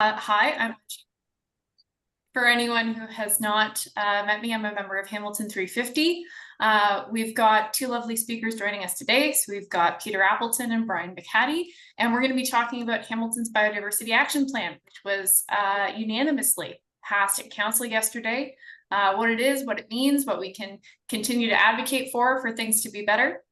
Hi, for anyone who has not met me, I'm a member of Hamilton 350. We've got two lovely speakers joining us today. So we've got Peter Appleton and Brian McHattie, and we're going to be talking about Hamilton's Biodiversity Action Plan, which was unanimously passed at council yesterday. What it is, what it means, what we can continue to advocate for things to be better.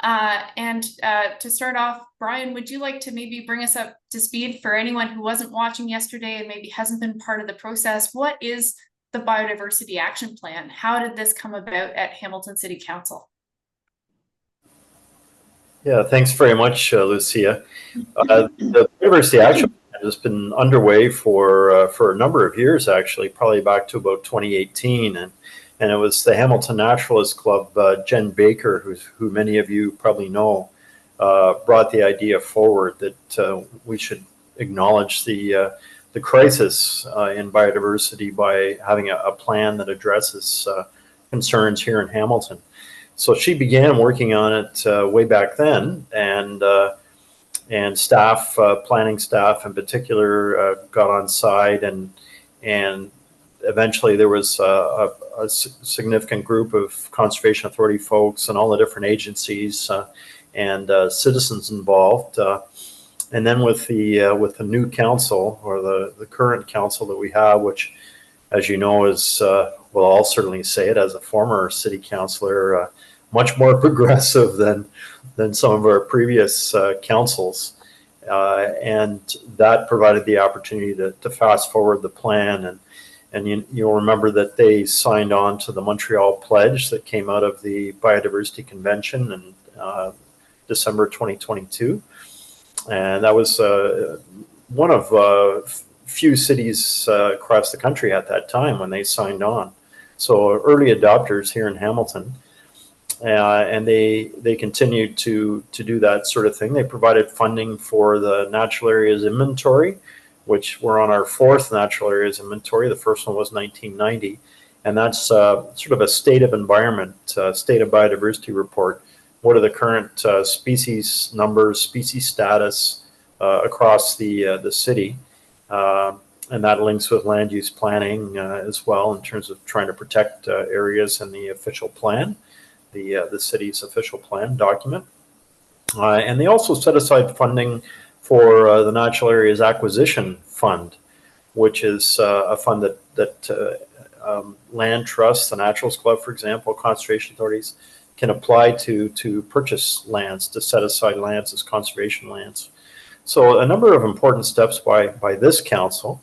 To start off, Brian, would you like to maybe bring us up to speed for anyone who wasn't watching yesterday and maybe hasn't been part of the process? What is the Biodiversity Action Plan? How did this come about at Hamilton City Council? Yeah, thanks very much, Lucia. The Biodiversity Action Plan has been underway for a number of years, actually, probably back to about 2018, and it was the Hamilton Naturalist Club, Jen Baker, who many of you probably know, brought the idea forward that we should acknowledge the crisis in biodiversity by having a plan that addresses concerns here in Hamilton. So she began working on it way back then, and staff, planning staff in particular, got on side, and eventually there was a significant group of conservation authority folks and all the different agencies and citizens involved. And then with the new council, or the current council that we have, which, as you know, is well, I'll certainly say it as a former city councillor, much more progressive than some of our previous councils, and that provided the opportunity to fast forward the plan. And you'll remember that they signed on to the Montreal Pledge that came out of the Biodiversity Convention in December 2022. And that was one of few cities across the country at that time when they signed on. So early adopters here in Hamilton. And they continued to do that sort of thing. They provided funding for the natural areas inventory, which we're on our fourth natural areas inventory. The first one was 1990. And that's sort of a state of environment, state of biodiversity report. What are the current species numbers, species status across the city? And that links with land use planning as well, in terms of trying to protect areas in the official plan, the city's official plan document. And they also set aside funding for the Natural Areas Acquisition Fund, which is a fund that land trusts, the Naturalist Club, for example, conservation authorities can apply to purchase lands, to set aside lands as conservation lands. So a number of important steps by this council,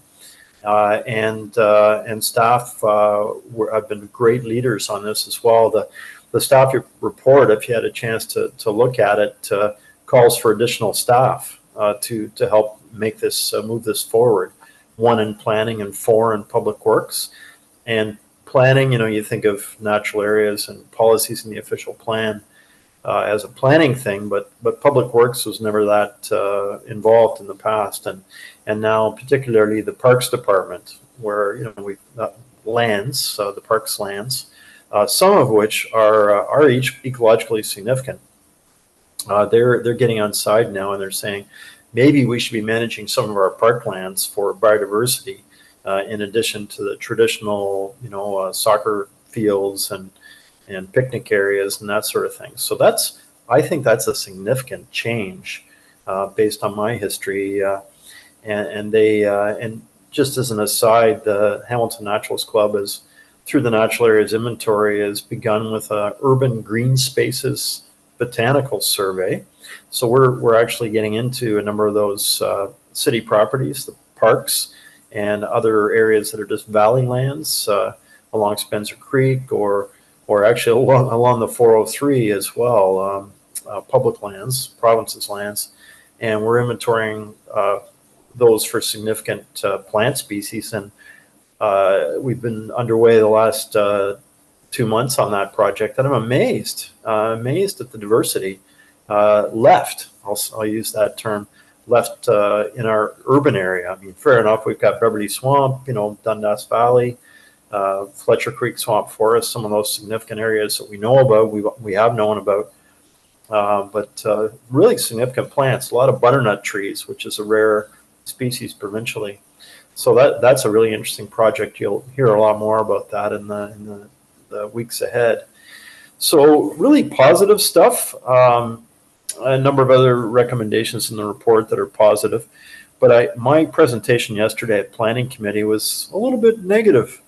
and staff have been great leaders on this as well. The staff report, if you had a chance to look at it, calls for additional staff to help make this move this forward. 1 in planning and 4 in public works. And planning, you think of natural areas and policies in the official plan as a planning thing, but public works was never that involved in the past, and now particularly the Parks Department, where we've got lands, the parks lands, some of which are each ecologically significant. They're getting on side now, and they're saying maybe we should be managing some of our parklands for biodiversity, in addition to the traditional, soccer fields and picnic areas and that sort of thing. So I think that's a significant change based on my history. And just as an aside, the Hamilton Naturalist Club is, through the Natural Areas Inventory, has begun with a urban green spaces botanical survey. So we're actually getting into a number of those city properties, the parks, and other areas that are just valley lands along Spencer Creek, or actually along the 403 as well, public lands, provinces lands, and we're inventorying those for significant plant species. And we've been underway the last 2 months on that project, and I'm amazed at the diversity left. I'll use that term, left in our urban area. I mean, fair enough, we've got Beverly Swamp, Dundas Valley, Fletcher Creek Swamp Forest, some of those significant areas that we know about, we have known about, but really significant plants, a lot of butternut trees, which is a rare species provincially. So that's a really interesting project. You'll hear a lot more about that in the weeks ahead. So really positive stuff. A number of other recommendations in the report that are positive. But my presentation yesterday at Planning Committee was a little bit negative.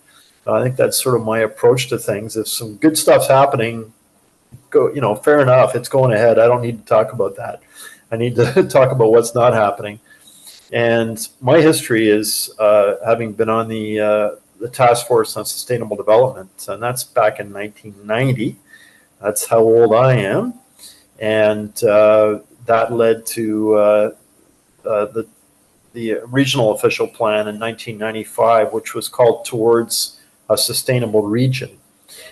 I think that's sort of my approach to things. If some good stuff's happening, fair enough, it's going ahead. I don't need to talk about that. I need to talk about what's not happening. And my history is having been on the Task Force on Sustainable Development, and that's back in 1990. That's how old I am. And that led to the regional official plan in 1995, which was called Towards a Sustainable Region.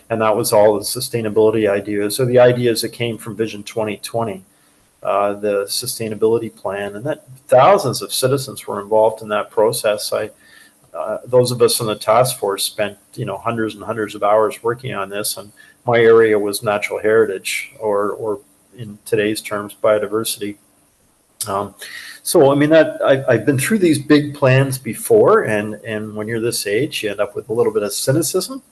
And that was all the sustainability ideas. So the ideas that came from Vision 2020. The sustainability plan, and that thousands of citizens were involved in that process. Those of us in the task force spent hundreds and hundreds of hours working on this, and my area was natural heritage, or in today's terms, biodiversity. So I mean I've been through these big plans before, and when you're this age, you end up with a little bit of cynicism.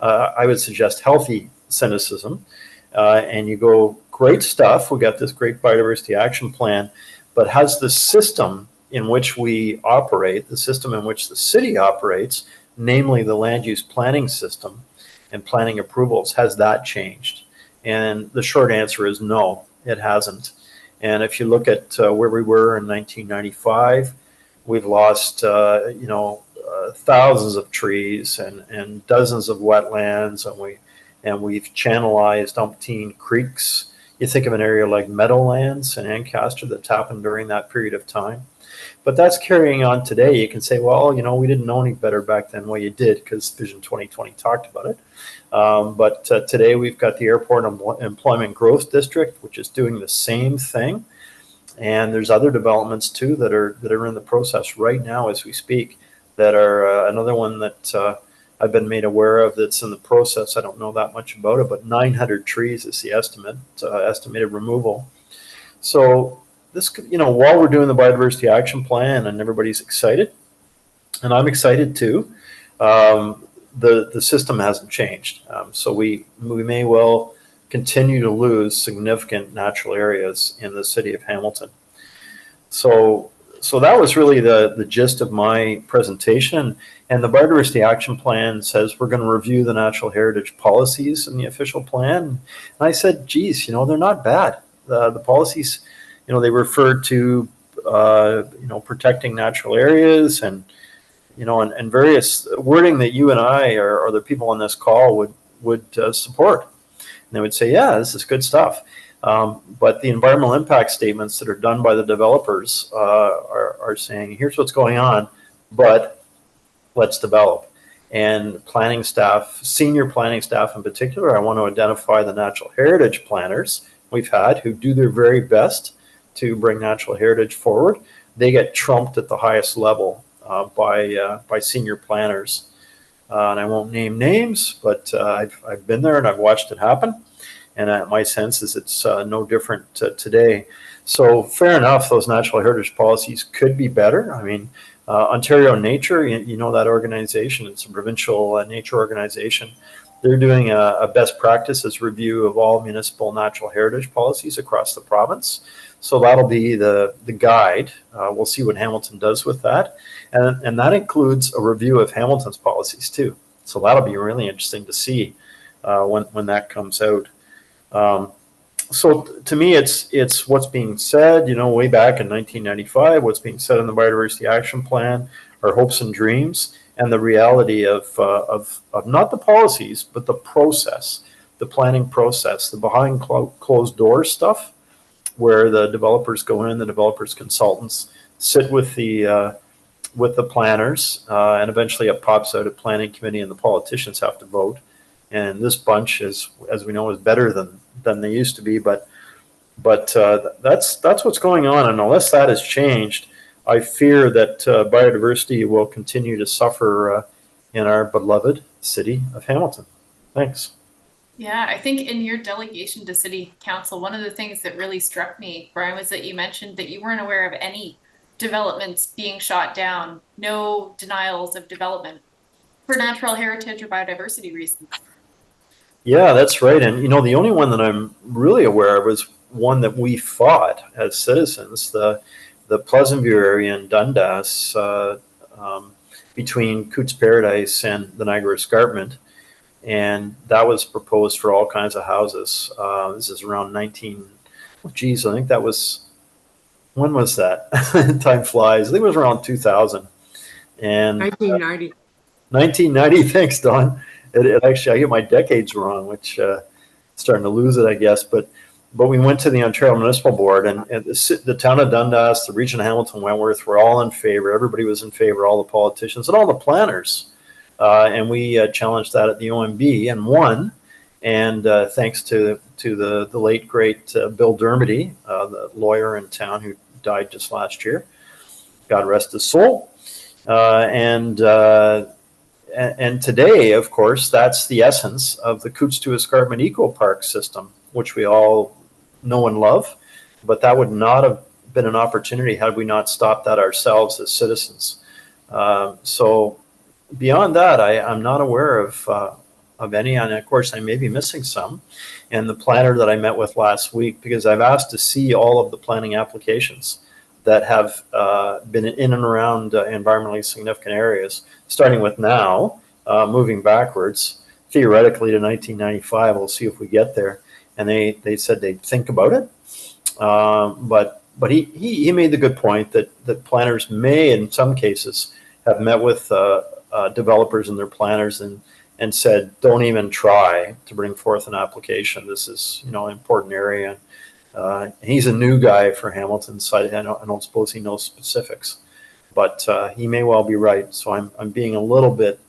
I would suggest healthy cynicism. And you go, great stuff, we got this great biodiversity action plan, but has the system in which we operate, the system in which the city operates, namely the land use planning system and planning approvals, has that changed? And the short answer is no, it hasn't. And if you look at where we were in 1995, we've lost thousands of trees and dozens of wetlands, and we've channelized umpteen creeks. You think of an area like Meadowlands in Ancaster that's happened during that period of time. But that's carrying on today. You can say, well, we didn't know any better back then. Well, you did, because Vision 2020 talked about it. But today we've got the Airport Employment Growth District, which is doing the same thing. And there's other developments too that are in the process right now as we speak, that are another one that I've been made aware of that's in the process. I don't know that much about it, but 900 trees is the estimated removal. So this, while we're doing the Biodiversity Action Plan and everybody's excited, and I'm excited too, the system hasn't changed. So we may well continue to lose significant natural areas in the city of Hamilton. So that was really the gist of my presentation. And the Biodiversity Action Plan says we're going to review the natural heritage policies in the official plan. And I said, geez, they're not bad. The policies, they refer to, protecting natural areas and various wording that you and I or the people on this call would support. And they would say, yeah, this is good stuff. But the environmental impact statements that are done by the developers are saying, here's what's going on, but let's develop. And planning staff, senior planning staff in particular, I want to identify the natural heritage planners we've had who do their very best to bring natural heritage forward. They get trumped at the highest level by senior planners. And I won't name names, but I've been there and I've watched it happen. And my sense is it's no different today. So fair enough, those natural heritage policies could be better. I mean, Ontario Nature, that organization, it's a provincial nature organization. They're doing a best practices review of all municipal natural heritage policies across the province. So that'll be the guide. We'll see what Hamilton does with that. And that includes a review of Hamilton's policies too. So that'll be really interesting to see when that comes out. So to me, it's what's being said, way back in 1995, what's being said in the Biodiversity Action Plan, our hopes and dreams, and the reality of not the policies, but the process, the planning process, the behind closed doors stuff, where the developers go in, the developers consultants sit with the planners, and eventually it pops out at planning committee, and the politicians have to vote. And this bunch is, as we know, is better than they used to be. But that's what's going on. And unless that has changed, I fear that biodiversity will continue to suffer in our beloved city of Hamilton. Thanks. Yeah, I think in your delegation to City Council, one of the things that really struck me, Brian, was that you mentioned that you weren't aware of any developments being shot down, no denials of development for natural heritage or biodiversity reasons. Yeah, that's right. And, you know, the only one that I'm really aware of is one that we fought as citizens, the Pleasant View area in Dundas, between Cootes Paradise and the Niagara Escarpment. And that was proposed for all kinds of houses. This is around 19, oh geez, I think that was, when was that? Time flies. I think it was around 2000. And 1990. 1990, thanks, Don. It actually, I get my decades wrong, which starting to lose it, I guess. But we went to the Ontario Municipal Board, and the town of Dundas, the region of Hamilton, Wentworth were all in favor. Everybody was in favor, all the politicians and all the planners. And we challenged that at the OMB and won. And thanks to the late great Bill Dermody, the lawyer in town who died just last year, God rest his soul. And today, of course, that's the essence of the Cootes to Escarpment Eco Park system, which we all know and love. But that would not have been an opportunity had we not stopped that ourselves as citizens. So beyond that, I'm not aware of any, and of course I may be missing some. And the planner that I met with last week, because I've asked to see all of the planning applications that have been in and around environmentally significant areas, starting with now, moving backwards, theoretically to 1995. We'll see if we get there. And they said they'd think about it. But he made the good point that planners may, in some cases, have met with developers and their planners and said, don't even try to bring forth an application. This is, you know, an important area. He's a new guy for Hamilton, so I don't suppose he knows specifics, but he may well be right. So I'm being a little bit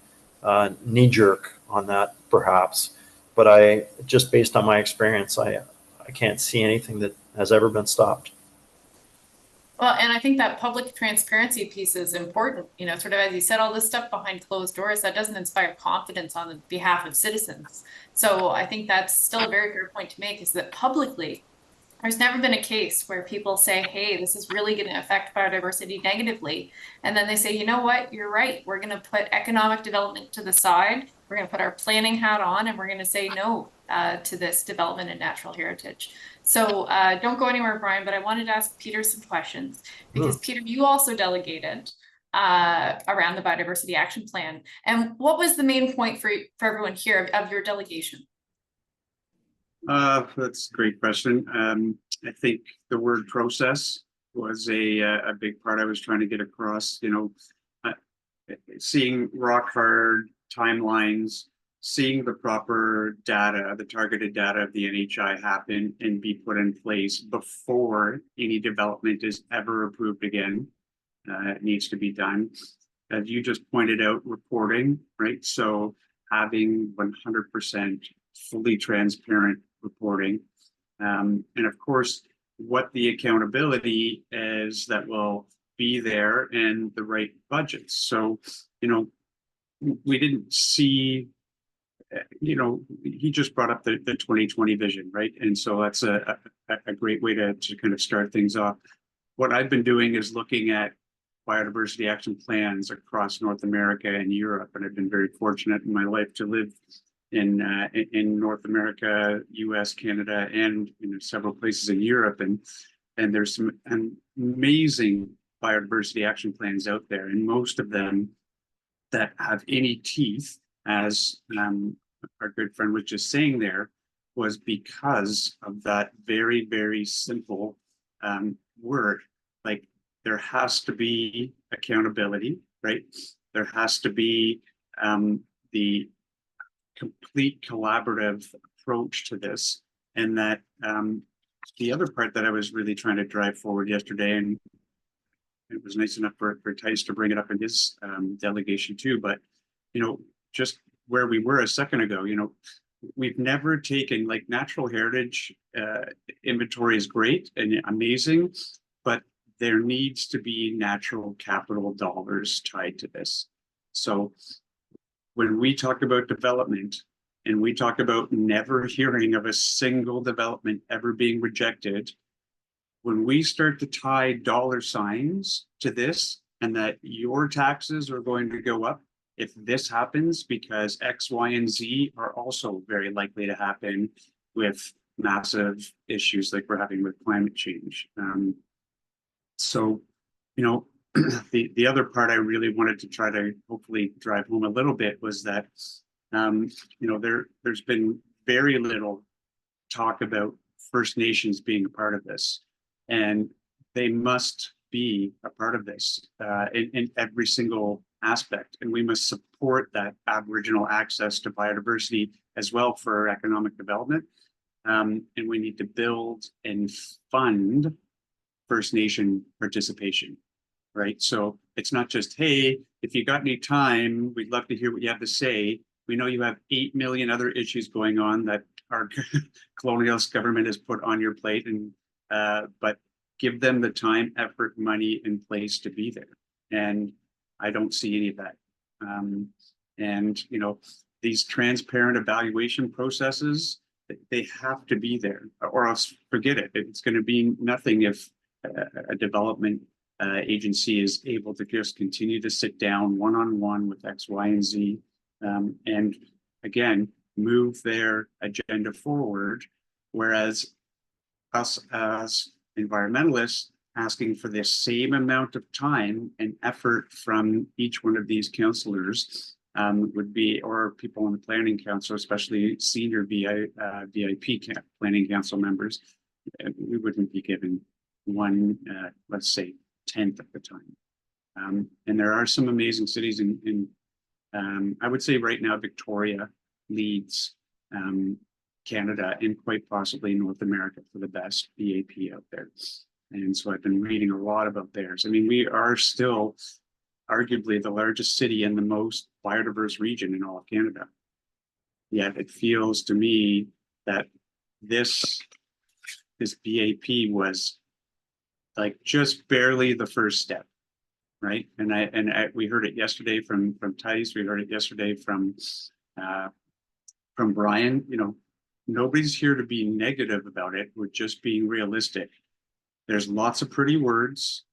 knee-jerk on that, perhaps. But just based on my experience, I can't see anything that has ever been stopped. Well, and I think that public transparency piece is important. You know, sort of as you said, all this stuff behind closed doors, that doesn't inspire confidence on the behalf of citizens. So I think that's still a very fair point to make, is that publicly, there's never been a case where people say, hey, this is really going to affect biodiversity negatively. And then they say, you know what, you're right. We're going to put economic development to the side. We're going to put our planning hat on, and we're going to say no to this development in natural heritage. So don't go anywhere, Brian, but I wanted to ask Peter some questions, because Peter, you also delegated around the Biodiversity Action Plan. And what was the main point for everyone here of your delegation? That's a great question. I think the word process was a big part I was trying to get across. You know, seeing rock hard timelines, seeing the proper data, the targeted data of the NHI happen and be put in place before any development is ever approved again. It needs to be done. As you just pointed out, reporting, right? So having 100% fully transparent reporting. And of course, what the accountability is that will be there and the right budgets. So, you know, we didn't see, you know, he just brought up the 2020 vision, right? And so that's a great way to kind of start things off. What I've been doing is looking at biodiversity action plans across North America and Europe. And I've been very fortunate in my life to live in North America, US, Canada, and several places in Europe. And there's some amazing biodiversity action plans out there, and most of them that have any teeth, as our good friend was just saying there, was because of that very, very simple word. Like, there has to be accountability, right? There has to be the complete collaborative approach to this. And that the other part that I was really trying to drive forward yesterday, and it was nice enough for Tice to bring it up in his delegation too, but, you know, just where we were a second ago, you know, we've never taken, like, natural heritage inventory is great and amazing, but there needs to be natural capital dollars tied to this. So when we talk about development and we talk about never hearing of a single development ever being rejected, when we start to tie dollar signs to this and that your taxes are going to go up if this happens, because X, Y, and Z are also very likely to happen with massive issues like we're having with climate change. So, you know, the other part I really wanted to try to hopefully drive home a little bit was that, you know, there's been very little talk about First Nations being a part of this, and they must be a part of this in every single aspect, and we must support that Aboriginal access to biodiversity as well for economic development, and we need to build and fund First Nation participation, right? So it's not just, hey, if you got any time, we'd love to hear what you have to say. We know you have 8 million other issues going on that our colonialist government has put on your plate, and but give them the time, effort, money, and place to be there. And I don't see any of that. And you know, these transparent evaluation processes, they have to be there, or else forget it. It's going to be nothing if a development agency is able to just continue to sit down one-on-one with X, Y, and Z, and again, move their agenda forward, whereas us as environmentalists asking for the same amount of time and effort from each one of these councillors would be, or people on the planning council, especially senior VIP planning council members, we wouldn't be given one, let's say, 10th of the time. And there are some amazing cities in I would say right now, Victoria leads Canada and quite possibly North America for the best BAP out there. And so I've been reading a lot about theirs. I mean, we are still arguably the largest city in the most biodiverse region in all of Canada. Yet it feels to me that this BAP was like just barely the first step, right? And we heard it yesterday from Tice. We heard it yesterday from Brian. You know, nobody's here to be negative about it. We're just being realistic. There's lots of pretty words,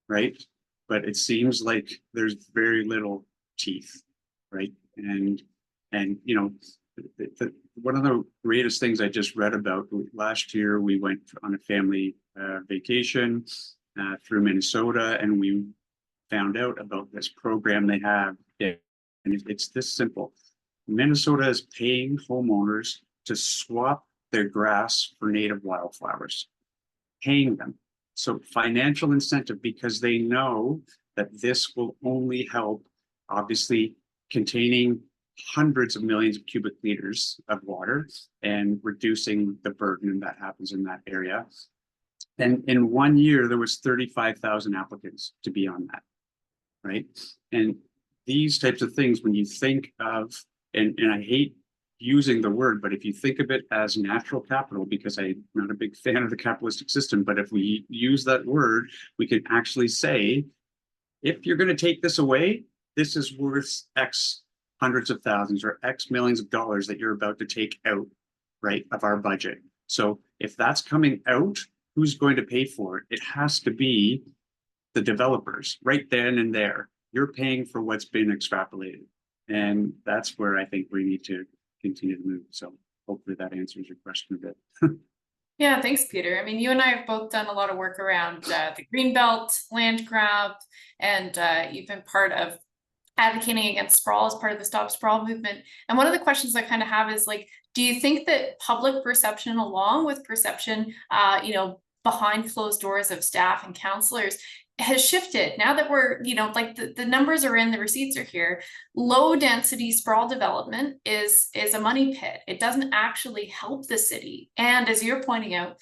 right? But it seems like there's very little teeth, right? And you know, one of the greatest things I just read about last year, we went on a family vacation through Minnesota, and we found out about this program they have, and it's this simple. Minnesota is paying homeowners to swap their grass for native wildflowers, paying them. So financial incentive, because they know that this will only help, obviously, containing hundreds of millions of cubic meters of water and reducing the burden that happens in that area. And in 1 year, there was 35,000 applicants to be on that, right? And these types of things, when you think of, and I hate using the word, but if you think of it as natural capital, because I'm not a big fan of the capitalistic system, but if we use that word, we can actually say, if you're going to take this away, this is worth X hundreds of thousands or X millions of dollars that you're about to take out, right, of our budget. So if that's coming out, who's going to pay for it? It has to be the developers right then and there. You're paying for what's been extrapolated. And that's where I think we need to continue to move. So hopefully that answers your question a bit. Yeah, thanks, Peter. I mean, you and I have both done a lot of work around the Greenbelt, land grab, and you've been part of advocating against sprawl as part of the Stop Sprawl movement. And one of the questions I kind of have is like, do you think that public perception, along with perception, you know, behind closed doors of staff and councillors, has shifted now that we're, you know, like the numbers are in, the receipts are here? Low density sprawl development is a money pit. It doesn't actually help the city. And as you're pointing out,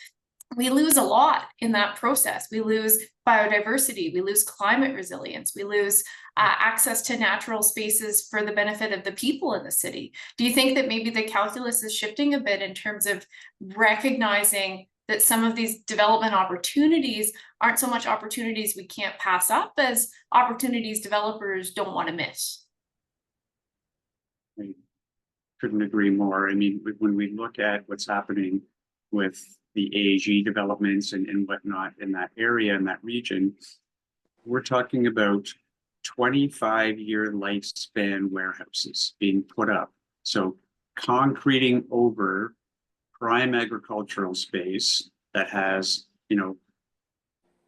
we lose a lot in that process. We lose biodiversity, we lose climate resilience, we lose access to natural spaces for the benefit of the people in the city. Do you think that maybe the calculus is shifting a bit in terms of recognizing that some of these development opportunities aren't so much opportunities we can't pass up as opportunities developers don't want to miss? I couldn't agree more. I mean, when we look at what's happening with the AAG developments and whatnot in that area, in that region, we're talking about 25-year lifespan warehouses being put up. So concreting over prime agricultural space that has, you know,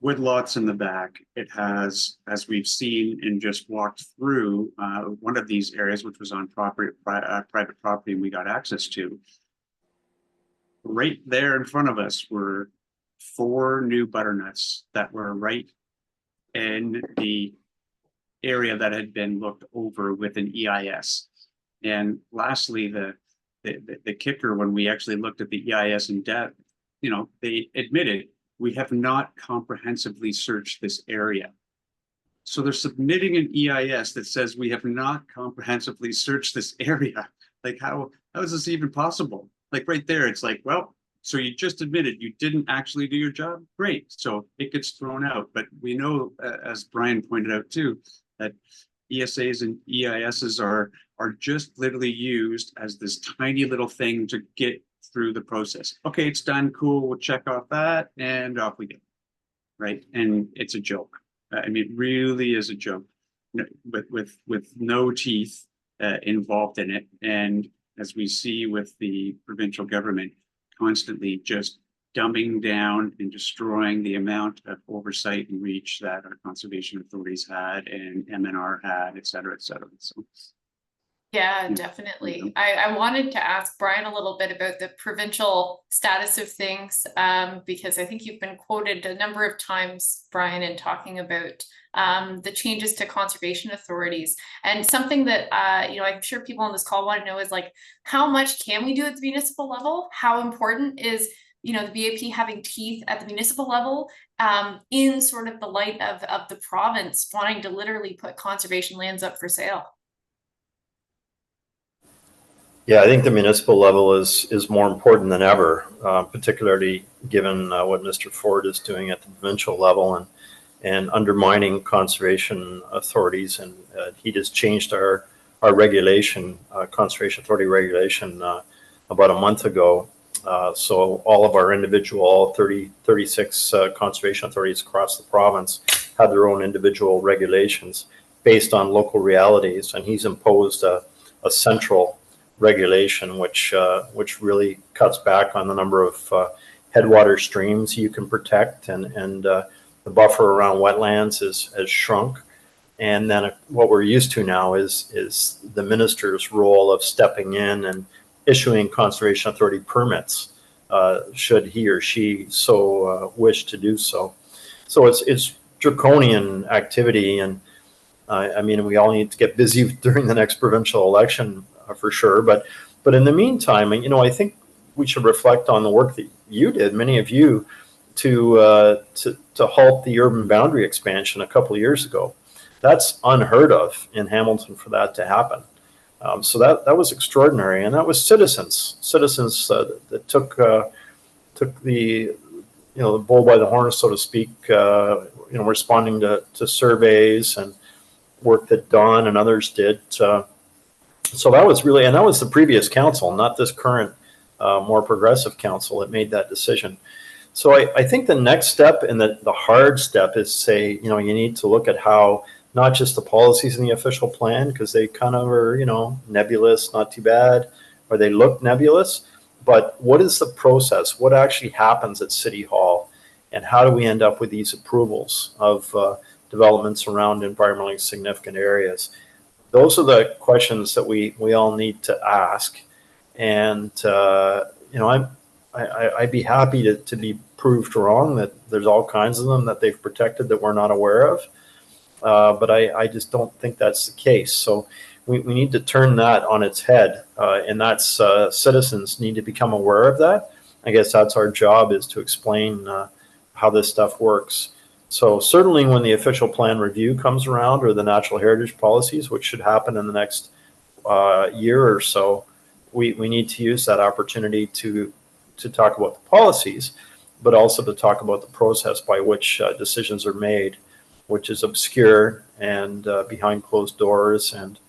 woodlots in the back. It has, as we've seen and just walked through one of these areas, which was on private property, and we got access to. Right there in front of us were 4 new butternuts that were right in the area that had been looked over with an EIS. And lastly, the kicker, when we actually looked at the EIS in depth, you know, they admitted we have not comprehensively searched this area. So they're submitting an EIS that says we have not comprehensively searched this area. Like, how is this even possible? Like right there, it's like, well, so you just admitted you didn't actually do your job? Great. So it gets thrown out. But we know, as Brian pointed out too, that ESAs and EISs are just literally used as this tiny little thing to get through the process. Okay, it's done, cool, we'll check off that, and off we go, right? And it's a joke. I mean, it really is a joke, with no teeth involved in it. And as we see with the provincial government, constantly just dumbing down and destroying the amount of oversight and reach that our conservation authorities had and MNR had, et cetera, et cetera. So. Yeah, definitely. I wanted to ask Brian a little bit about the provincial status of things, because I think you've been quoted a number of times, Brian, in talking about the changes to conservation authorities. And something that, you know, I'm sure people on this call want to know is like, how much can we do at the municipal level? How important is, you know, the BAP having teeth at the municipal level, in sort of the light of the province wanting to literally put conservation lands up for sale? Yeah, I think the municipal level is more important than ever, particularly given what Mr. Ford is doing at the provincial level and undermining conservation authorities. And he just changed our regulation, conservation authority regulation, about a month ago. So all of our individual 36 conservation authorities across the province had their own individual regulations based on local realities, and he's imposed a central regulation which really cuts back on the number of headwater streams you can protect, and the buffer around wetlands has shrunk. And then what we're used to now is the minister's role of stepping in and issuing conservation authority permits, should he or she so wish to do so. So it's draconian activity, and I mean, we all need to get busy during the next provincial election for sure. But in the meantime, you know, I think we should reflect on the work that you did, many of you, to halt the urban boundary expansion a couple of years ago. That's unheard of in Hamilton for that to happen. So that was extraordinary, and that was citizens that took the, you know, the bull by the horns, so to speak. You know, responding to surveys and work that Don and others did. So that was really, and that was the previous council, not this current more progressive council that made that decision. So I think the next step and the hard step is say, you know, you need to look at how not just the policies in the official plan, because they kind of are, you know, nebulous, not too bad, or they look nebulous, but what is the process? What actually happens at City Hall? And how do we end up with these approvals of developments around environmentally significant areas? Those are the questions that we all need to ask. And, you know, I'd be happy to be proved wrong, that there's all kinds of them that they've protected that we're not aware of. But I just don't think that's the case. So we need to turn that on its head. And that's citizens need to become aware of that. I guess that's our job, is to explain how this stuff works. So certainly when the official plan review comes around, or the natural heritage policies, which should happen in the next year or so, we need to use that opportunity to talk about the policies, but also to talk about the process by which decisions are made, which is obscure and behind closed doors and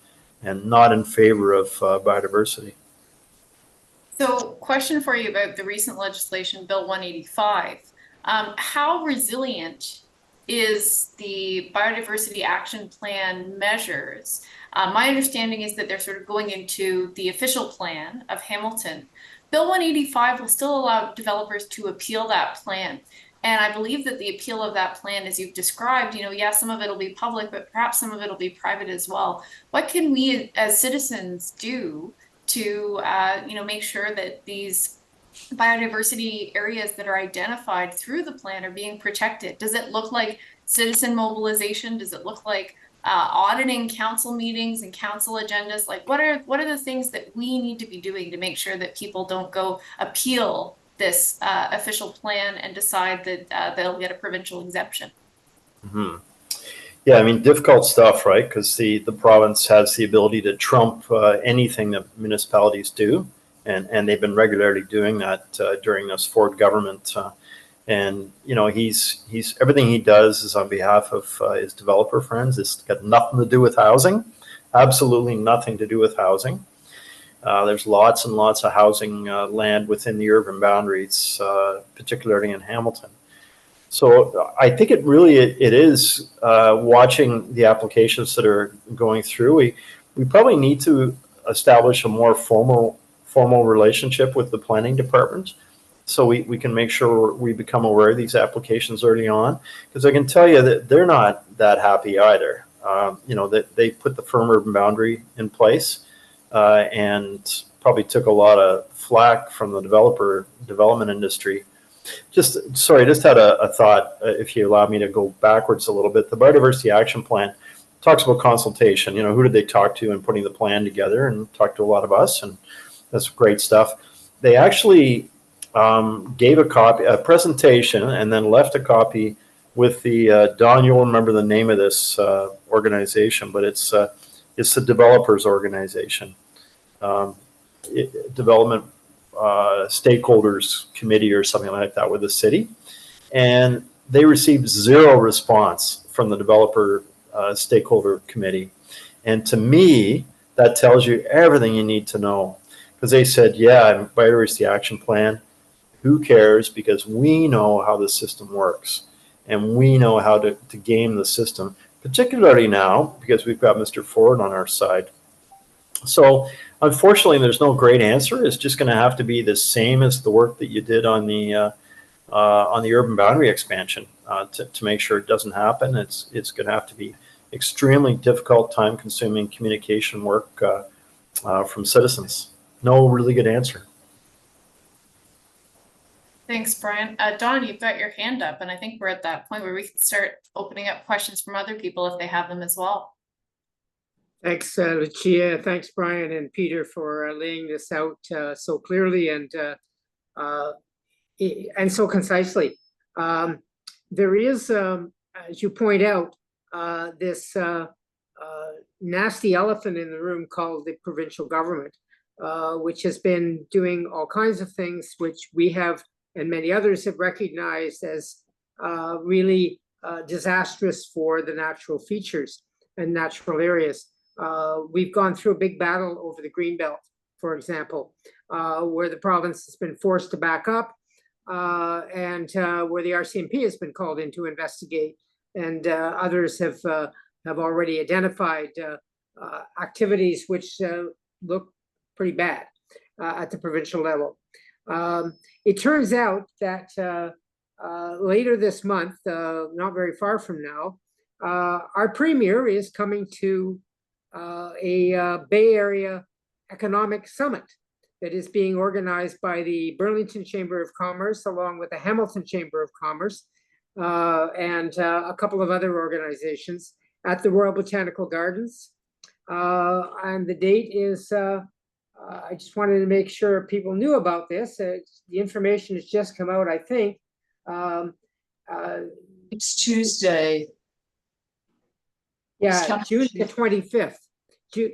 not in favor of biodiversity. So, question for you about the recent legislation, Bill 185. How resilient is the Biodiversity Action Plan measures? My understanding is that they're sort of going into the official plan of Hamilton. Bill 185 will still allow developers to appeal that plan. And I believe that the appeal of that plan, as you've described, yeah, some of it'll be public, but perhaps some of it'll be private as well. What can we as citizens do to make sure that these biodiversity areas that are identified through the plan are being protected? Does it look like citizen mobilization? Does it look like auditing council meetings and council agendas? Like, what are the things that we need to be doing to make sure that people don't go appeal this official plan and decide that they'll get a provincial exemption? Mm-hmm. Yeah, I mean, difficult stuff, right? Because the province has the ability to trump anything that municipalities do, and they've been regularly doing that during this Ford government. And he's everything he does is on behalf of his developer friends. It's got nothing to do with housing, absolutely nothing to do with housing. There's lots and lots of housing land within the urban boundaries, particularly in Hamilton. So I think it is watching the applications that are going through. We probably need to establish a more formal relationship with the planning department, so we can make sure we become aware of these applications early on. Because I can tell you that they're not that happy either. That they put the firm urban boundary in place and probably took a lot of flack from the development industry. Just had a thought, if you allow me to go backwards a little bit. The Biodiversity Action Plan talks about consultation. Who did they talk to in putting the plan together, and talked to a lot of us, and that's great stuff. They actually gave a presentation, and then left a copy with the, Don, you'll remember the name of this organization, but it's the developers organization. Development stakeholders committee or something like that with the city, and they received zero response from the developer stakeholder committee. And to me, that tells you everything you need to know, because they said, yeah, Biodiversity Action Plan, who cares, because we know how the system works, and we know how to game the system, particularly now because we've got Mr. Ford on our side. So unfortunately, there's no great answer. It's just going to have to be the same as the work that you did on the urban boundary expansion to make sure it doesn't happen. It's going to have to be extremely difficult, time-consuming communication work from citizens. No really good answer. Thanks, Brian. Don, you've got your hand up, and I think we're at that point where we can start opening up questions from other people if they have them as well. Thanks, Lucia. Thanks, Brian and Peter, for laying this out so clearly and so concisely. There is, as you point out, this nasty elephant in the room called the provincial government, which has been doing all kinds of things which we have and many others have recognized as really disastrous for the natural features and natural areas. We've gone through a big battle over the Greenbelt, for example, where the province has been forced to back up and where the RCMP has been called in to investigate, and others have already identified activities which look pretty bad at the provincial level. It turns out that later this month, not very far from now, our premier is coming to a Bay Area Economic Summit that is being organized by the Burlington Chamber of Commerce, along with the Hamilton Chamber of Commerce, and a couple of other organizations at the Royal Botanical Gardens. And the date is, I just wanted to make sure people knew about this. The information has just come out, I think. It's Tuesday. Yeah, June the 25th.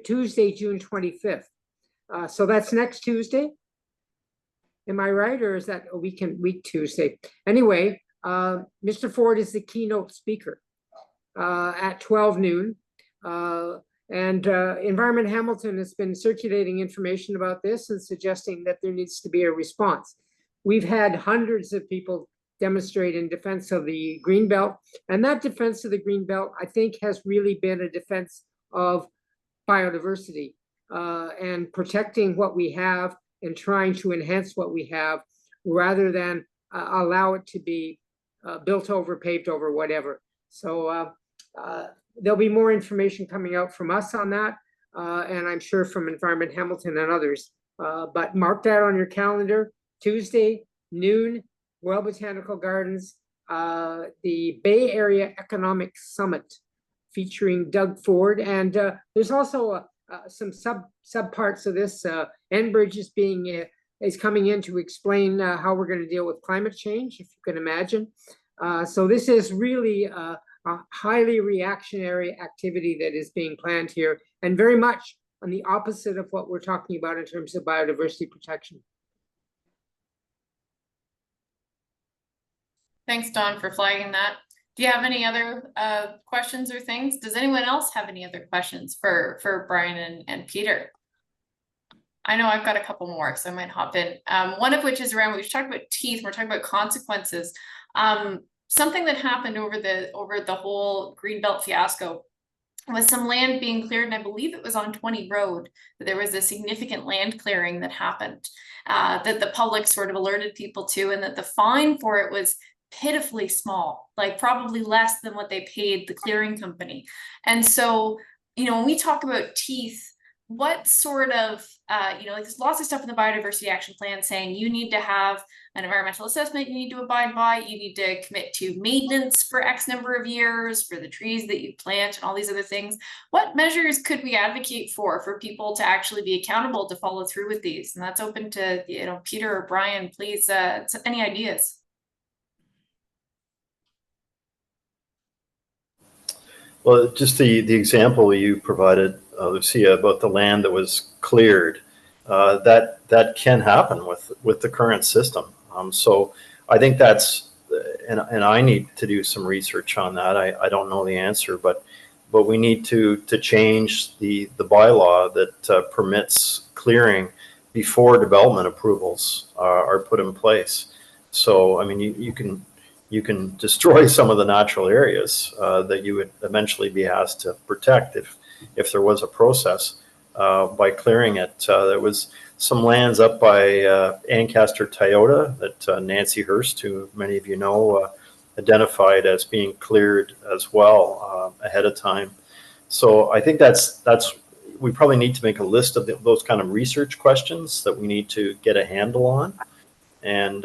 Tuesday, June 25th. So that's next Tuesday. Am I right? Or is that a week Tuesday? Anyway, Mr. Ford is the keynote speaker at 12 noon. And Environment Hamilton has been circulating information about this and suggesting that there needs to be a response. We've had hundreds of people demonstrate in defense of the Greenbelt, and that defense of the Greenbelt, I think, has really been a defense of biodiversity and protecting what we have and trying to enhance what we have rather than allow it to be built over, paved over, whatever. So there'll be more information coming out from us on that, and I'm sure from Environment Hamilton and others. But mark that on your calendar, Tuesday, noon, Royal Botanical Gardens, the Bay Area Economic Summit featuring Doug Ford. And there's also some sub parts of this. Enbridge is coming in to explain how we're going to deal with climate change, if you can imagine. So this is really a highly reactionary activity that is being planned here, and very much on the opposite of what we're talking about in terms of biodiversity protection. Thanks, Don, for flagging that. Do you have any other questions or things? Does anyone else have any other questions for Brian and Peter? I know I've got a couple more, so I might hop in. One of which is around, we've talked about teeth, we're talking about consequences. Something that happened over the whole Greenbelt fiasco was some land being cleared, and I believe it was on 20 Road, that there was a significant land clearing that happened, that the public sort of alerted people to, and that the fine for it was pitifully small, like probably less than what they paid the clearing company. And so, you know, when we talk about teeth, what sort of, you know, like there's lots of stuff in the Biodiversity Action Plan saying you need to have an environmental assessment you need to abide by, you need to commit to maintenance for X number of years for the trees that you plant and all these other things. What measures could we advocate for people to actually be accountable to follow through with these? And that's open to, you know, Peter or Brian, please, any ideas? Well, just the example you provided, Lucia, about the land that was cleared, that can happen with the current system. So I think that's, and I need to do some research on that. I don't know the answer, but we need to change the bylaw that permits clearing before development approvals are put in place. So I mean, you can destroy some of the natural areas that you would eventually be asked to protect if there was a process by clearing it. There was some lands up by Ancaster Toyota that Nancy Hurst, who many of you know, identified as being cleared as well ahead of time. So I think that's we probably need to make a list of those kind of research questions that we need to get a handle on, and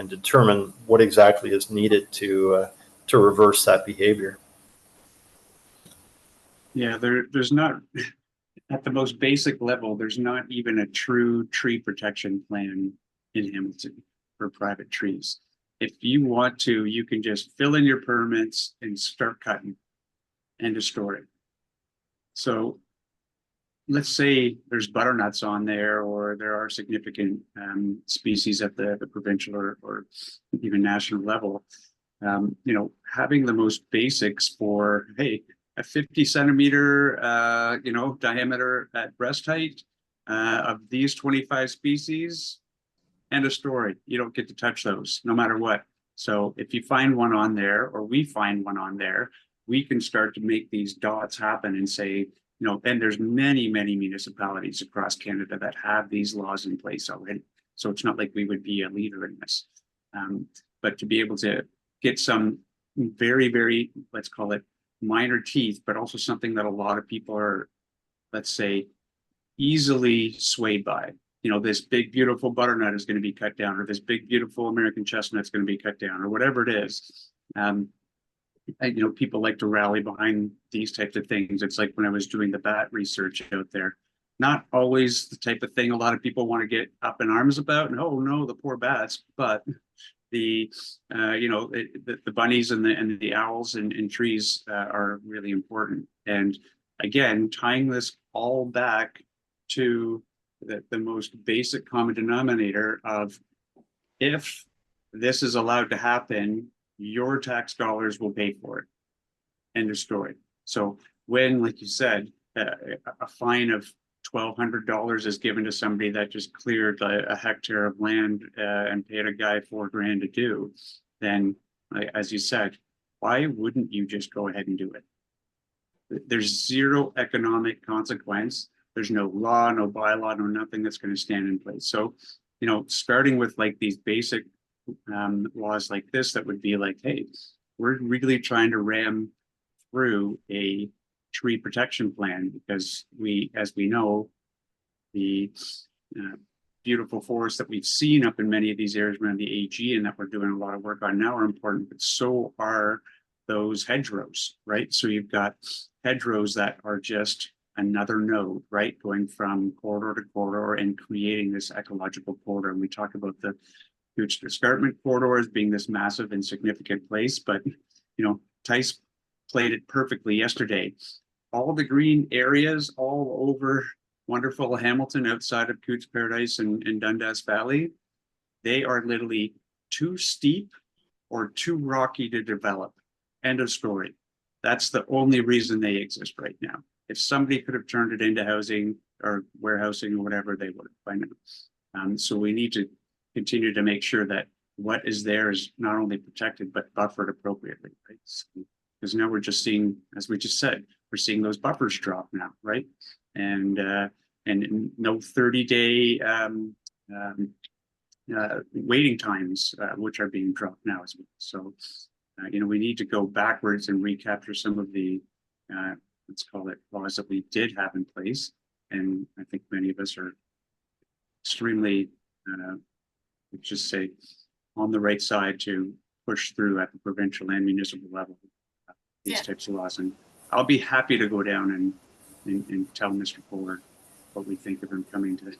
determine what exactly is needed to reverse that behavior. Yeah, there's not, at the most basic level, there's not even a true tree protection plan in Hamilton for private trees. If you want to, you can just fill in your permits and start cutting and destroy it. So let's say there's butternuts on there, or there are significant species at the provincial or even national level. You know, having the most basics for, hey, a 50 centimeter, you know, diameter at breast height of these 25 species, end of story. You don't get to touch those no matter what. So if you find one on there, or we find one on there, we can start to make these dots happen and say, you know, and there's many municipalities across Canada that have these laws in place already. So it's not like we would be a leader in this. But to be able to get some very, let's call it minor teeth, but also something that a lot of people are, let's say, easily swayed by. You know, this big, beautiful butternut is going to be cut down, or this big, beautiful American chestnut is going to be cut down, or whatever it is. You know, people like to rally behind these types of things. It's like when I was doing the bat research out there, not always the type of thing a lot of people want to get up in arms about. And oh no, the poor bats, but the you know, the bunnies and the owls and trees are really important. And again, tying this all back to the most basic common denominator of, if this is allowed to happen, your tax dollars will pay for it. End of story. So when, like you said, a fine of $1,200 is given to somebody that just cleared a hectare of land and paid a guy $4,000 to do, then, as you said, why wouldn't you just go ahead and do it? There's zero economic consequence. There's no law, no bylaw, no nothing that's going to stand in place. So, you know, starting with like these basic laws like this, that would be like, hey, we're really trying to ram through a tree protection plan, because as we know, the beautiful forests that we've seen up in many of these areas around the AG and that we're doing a lot of work on now are important, but so are those hedgerows, right? So you've got hedgerows that are just another node, right? Going from corridor to corridor and creating this ecological corridor. And we talk about the huge escarpment corridor as being this massive and significant place, but, you know, Tice played it perfectly yesterday. All the green areas all over wonderful Hamilton outside of Cootes Paradise and Dundas Valley, they are literally too steep or too rocky to develop. End of story. That's the only reason they exist right now. If somebody could have turned it into housing or warehousing or whatever, they would by now. So we need to continue to make sure that what is there is not only protected, but buffered appropriately, right? Because now we're just seeing, as we just said, we're seeing those buffers drop now, right? And no 30-day waiting times, which are being dropped now as well. So, you know, we need to go backwards and recapture some of the, let's call it, laws that we did have in place. And I think many of us are extremely, let's just say, on the right side to push through at the provincial and municipal level these types of laws. And I'll be happy to go down and tell Mr. Fuller what we think of him coming to.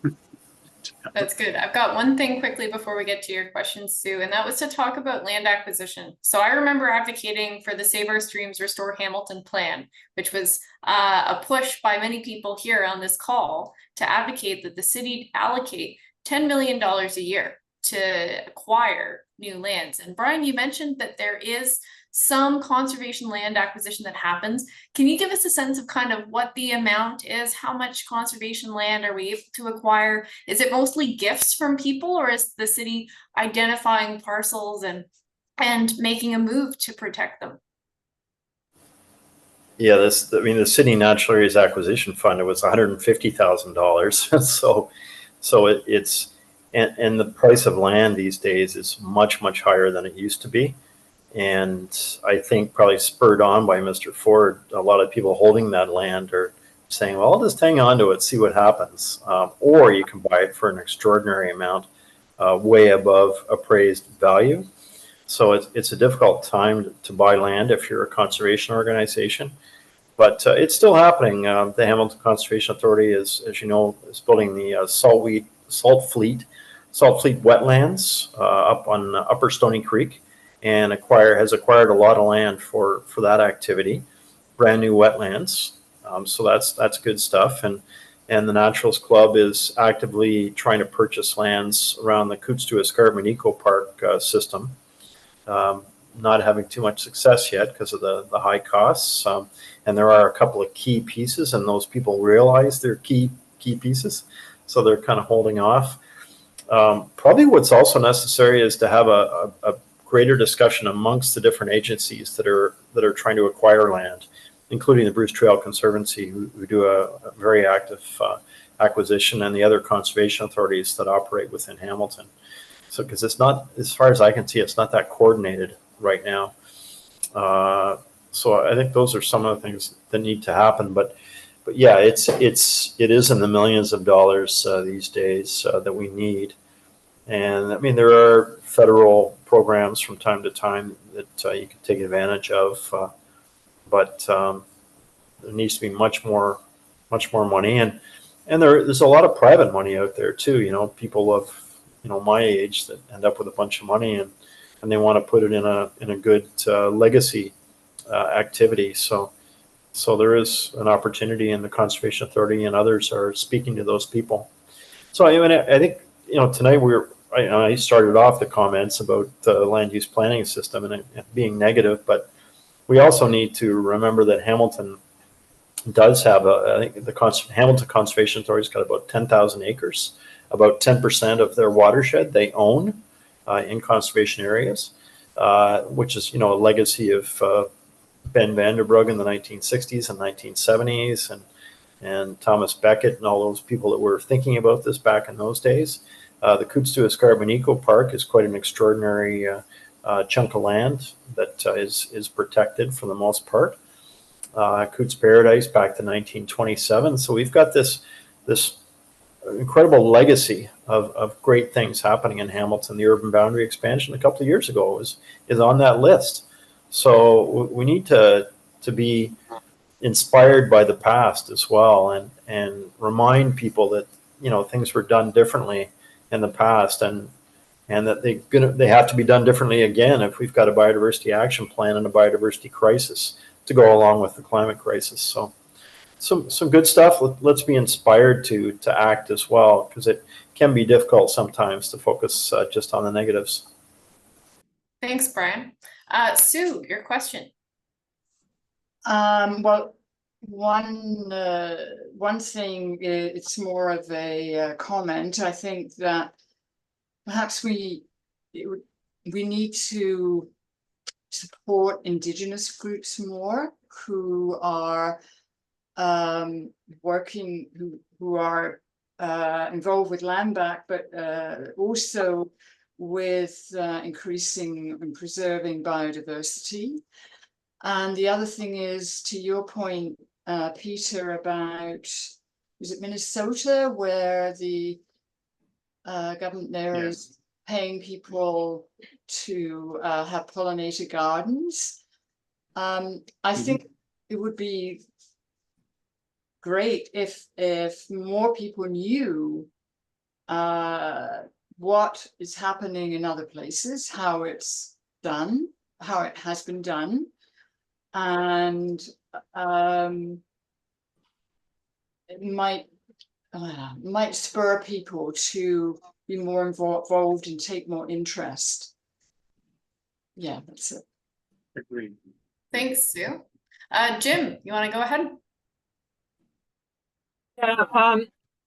That's good. I've got one thing quickly before we get to your questions, Sue, and that was to talk about land acquisition. So I remember advocating for the Save Our Streams, Restore Hamilton plan, which was a push by many people here on this call to advocate that the city allocate $10 million a year to acquire new lands. And Brian, you mentioned that there is some conservation land acquisition that happens. Can you give us a sense of kind of what the amount is? How much conservation land are we able to acquire? Is it mostly gifts from people, or is the city identifying parcels and making a move to protect them? Yeah, the City Natural Areas Acquisition Fund, it was $150,000. so it's and the price of land these days is much, much higher than it used to be. And I think probably spurred on by Mr. Ford, a lot of people holding that land are saying, well, I'll just hang on to it, see what happens. Or you can buy it for an extraordinary amount, way above appraised value. So it's a difficult time to buy land if you're a conservation organization. But it's still happening. The Hamilton Conservation Authority is, as you know, is building the Salt Fleet wetlands up on Upper Stony Creek, and has acquired a lot of land for that activity, brand new wetlands. So that's good stuff. And the Naturals Club is actively trying to purchase lands around the Cootes to Escarpment Eco Park system. Not having too much success yet because of the high costs. And there are a couple of key pieces, and those people realize they're key pieces. So they're kind of holding off. Probably what's also necessary is to have a greater discussion amongst the different agencies that are trying to acquire land, including the Bruce Trail Conservancy, who do a very active acquisition, and the other conservation authorities that operate within Hamilton. So, because it's not, as far as I can see, it's not that coordinated right now. So I think those are some of the things that need to happen. But yeah, it is in the millions of dollars these days that we need. And I mean, there are federal programs from time to time that you can take advantage of, but there needs to be much more money, and there's a lot of private money out there too. You know, people of my age that end up with a bunch of money and they want to put it in a good legacy activity. So there is an opportunity, and the Conservation Authority and others are speaking to those people. So I think tonight I started off the comments about the land use planning system and it being negative, but we also need to remember that Hamilton does have I think the Hamilton Conservation Authority's got about 10,000 acres, about 10% of their watershed they own in conservation areas, which is, a legacy of Ben Vanderbrugge in the 1960s and 1970s, and Thomas Beckett and all those people that were thinking about this back in those days. The Coutts-to Escarpment Eco Park is quite an extraordinary chunk of land that is protected for the most part. Coutts Paradise back to 1927. So we've got this incredible legacy of great things happening in Hamilton. The urban boundary expansion a couple of years ago is on that list. So we need to be inspired by the past as well, and remind people that things were done differently in the past, and that they have to be done differently again if we've got a biodiversity action plan and a biodiversity crisis to go along with the climate crisis. So some good stuff. Let's be inspired to act as well, because it can be difficult sometimes to focus just on the negatives. Thanks, Brian. Sue, your question. Well, one thing, it's more of a comment. I think that perhaps we need to support Indigenous groups more who are working, who are involved with land back, but also with increasing and preserving biodiversity. And the other thing is, to your point, Peter, about, was it Minnesota, where the government there is paying people to have pollinator gardens? I think it would be great if more people knew what is happening in other places, how it's done, how it has been done, and it might spur people to be more involved and take more interest. Yeah, that's it. Agreed. Thanks, Sue. Jim, you want to go ahead? Yeah,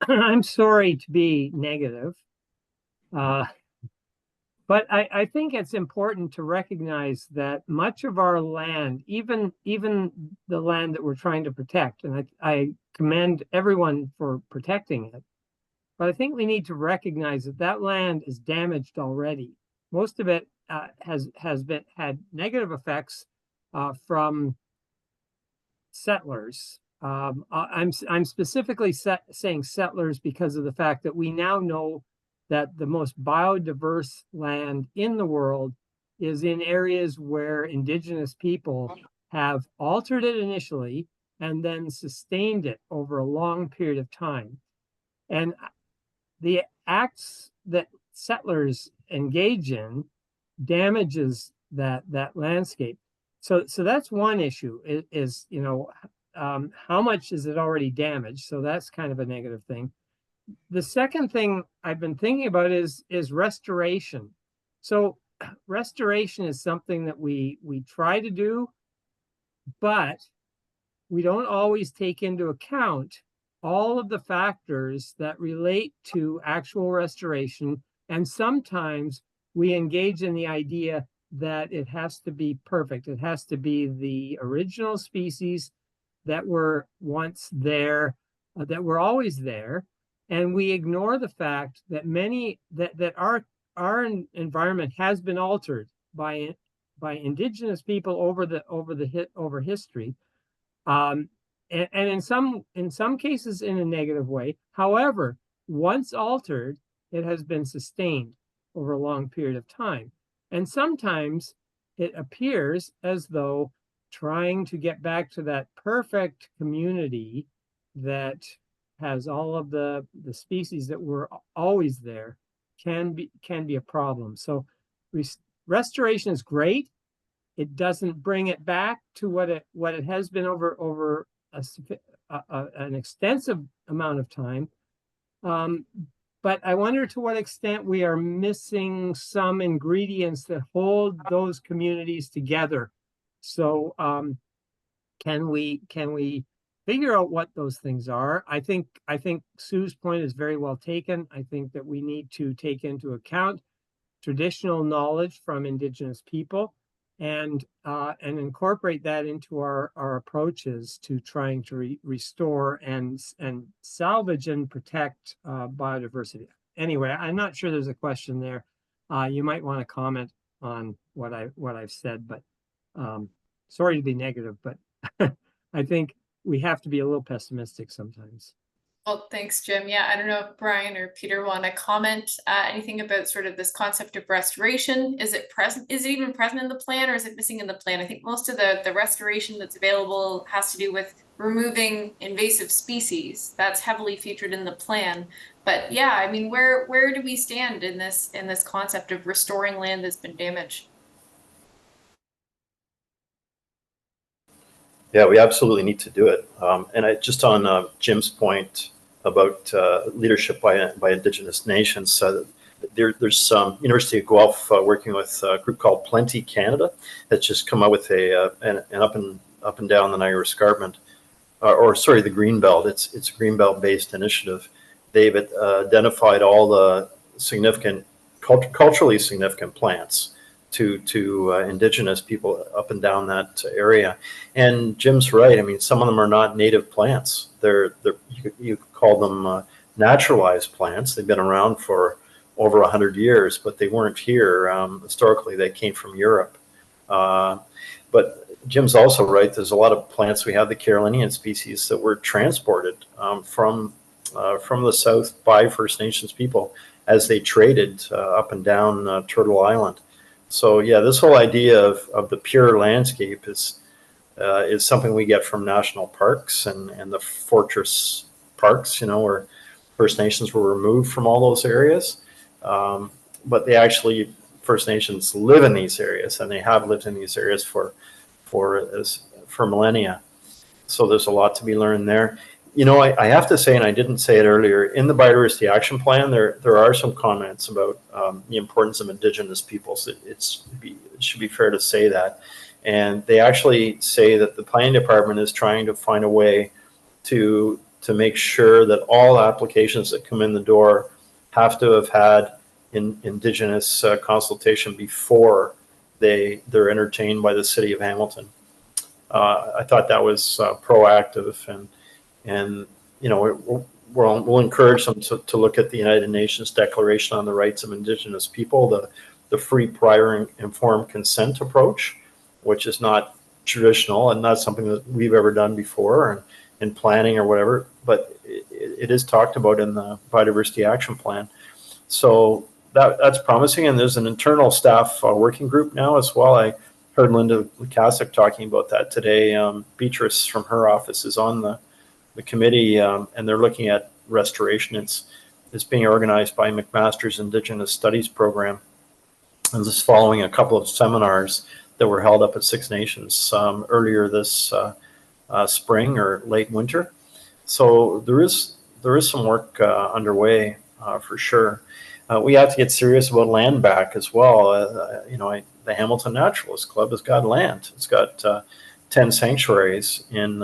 I'm sorry to be negative, but I think it's important to recognize that much of our land, even the land that we're trying to protect, and I commend everyone for protecting it, but I think we need to recognize that land is damaged already. Most of it has had negative effects from settlers. I'm specifically saying settlers because of the fact that we now know that the most biodiverse land in the world is in areas where Indigenous people have altered it initially and then sustained it over a long period of time. And the acts that settlers engage in damages that landscape. So that's one issue, is how much is it already damaged? So that's kind of a negative thing. The second thing I've been thinking about is restoration. So restoration is something that we try to do, but we don't always take into account all of the factors that relate to actual restoration. And sometimes we engage in the idea that it has to be perfect. It has to be the original species that were once there, that were always there. And we ignore the fact that that our environment has been altered by Indigenous people over history, and in some cases in a negative way. However, once altered, it has been sustained over a long period of time. And sometimes it appears as though trying to get back to that perfect community that has all of the species that were always there can be a problem. So restoration is great. It doesn't bring it back to what it has been over an extensive amount of time. But I wonder to what extent we are missing some ingredients that hold those communities together. So can we figure out what those things are. I think Sue's point is very well taken. I think that we need to take into account traditional knowledge from Indigenous people and incorporate that into our approaches to trying to restore and salvage and protect biodiversity. Anyway, I'm not sure there's a question there. You might want to comment on what I've said, but sorry to be negative, but I think we have to be a little pessimistic sometimes. Well, thanks, Jim. Yeah, I don't know if Brian or Peter want to comment anything about sort of this concept of restoration. Is it present? Is it even present in the plan, or is it missing in the plan? I think most of the restoration that's available has to do with removing invasive species. That's heavily featured in the plan. But yeah, I mean, where do we stand in this concept of restoring land that's been damaged? Yeah, we absolutely need to do it. And just on Jim's point about leadership by Indigenous nations, there's some University of Guelph working with a group called Plenty Canada that's just come out with an up and down the Niagara Escarpment, or sorry, the Greenbelt. It's a Greenbelt based initiative. They've identified all the significant, culturally significant plants to Indigenous people up and down that area. And Jim's right. I mean, some of them are not native plants. You call them naturalized plants. They've been around for over 100 years, but they weren't here historically. They came from Europe. But Jim's also right. There's a lot of plants. We have the Carolinian species that were transported from the south by First Nations people as they traded up and down Turtle Island. So yeah, this whole idea of the pure landscape is something we get from national parks and the fortress parks, where First Nations were removed from all those areas. But they actually, First Nations live in these areas, and they have lived in these areas for millennia. So there's a lot to be learned there. I have to say, and I didn't say it earlier, in the Biodiversity Action Plan, there are some comments about the importance of Indigenous peoples. It should be fair to say that. And they actually say that the planning department is trying to find a way to make sure that all applications that come in the door have to have had Indigenous consultation before they're entertained by the city of Hamilton. I thought that was proactive, and we'll encourage them to look at the United Nations Declaration on the Rights of Indigenous People, the free, prior, and informed consent approach, which is not traditional and not something that we've ever done before in planning or whatever, but it is talked about in the Biodiversity Action Plan. So that's promising, and there's an internal staff working group now as well. I heard Linda Lukasik talking about that today. Beatrice from her office is on the committee, and they're looking at restoration. It's being organized by McMaster's Indigenous Studies program, and this is following a couple of seminars that were held up at Six Nations earlier this spring or late winter. So there is some work underway for sure. We have to get serious about land back as well. The Hamilton Naturalist Club has got land. It's got 10 sanctuaries in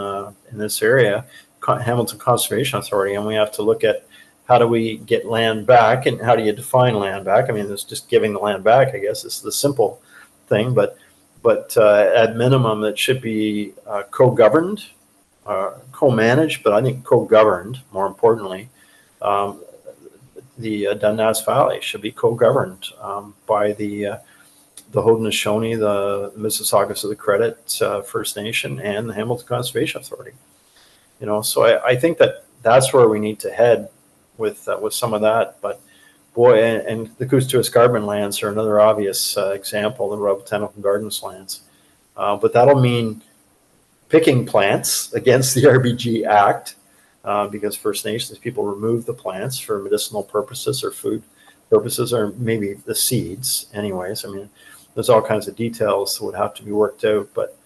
this area, Hamilton Conservation Authority, and we have to look at how do we get land back and how do you define land back. I mean, it's just giving the land back, I guess, is the simple thing, but at minimum, it should be co-governed, co-managed, but I think co-governed, more importantly. The Dundas Valley should be co-governed by the Haudenosaunee, the Mississaugas of the Credit First Nation, and the Hamilton Conservation Authority. So I think that's where we need to head with some of that. But boy, and the Coos to Escarpment lands are another obvious example, the Royal Botanical Gardens lands. But that'll mean picking plants against the RBG Act, because First Nations people remove the plants for medicinal purposes or food purposes, or maybe the seeds anyways. I mean, there's all kinds of details that would have to be worked out, but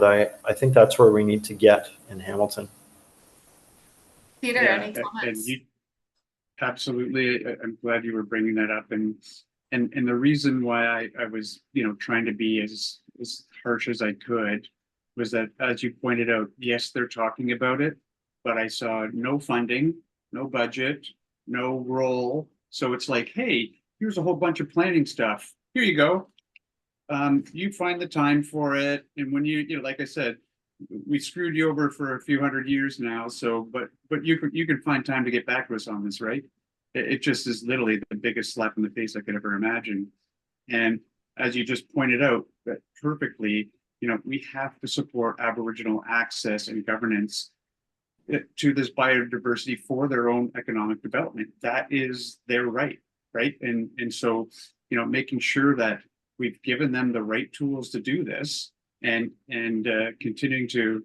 I think that's where we need to get in Hamilton. Peter, Yeah, any comments? Absolutely. I'm glad you were bringing that up, and the reason why I was trying to be as harsh as I could was that, as you pointed out, yes, they're talking about it, but I saw no funding, no budget, no role. So it's like, hey, here's a whole bunch of planning stuff. Here you go. You find the time for it. And when you know, like I said, we screwed you over for a few hundred years now. So, but you can find time to get back to us on this, right? It just is literally the biggest slap in the face I could ever imagine. And as you just pointed out, that perfectly, you know, we have to support Aboriginal access and governance to this biodiversity for their own economic development. That is their right, right? And so, you know, making sure that we've given them the right tools to do this, and continuing to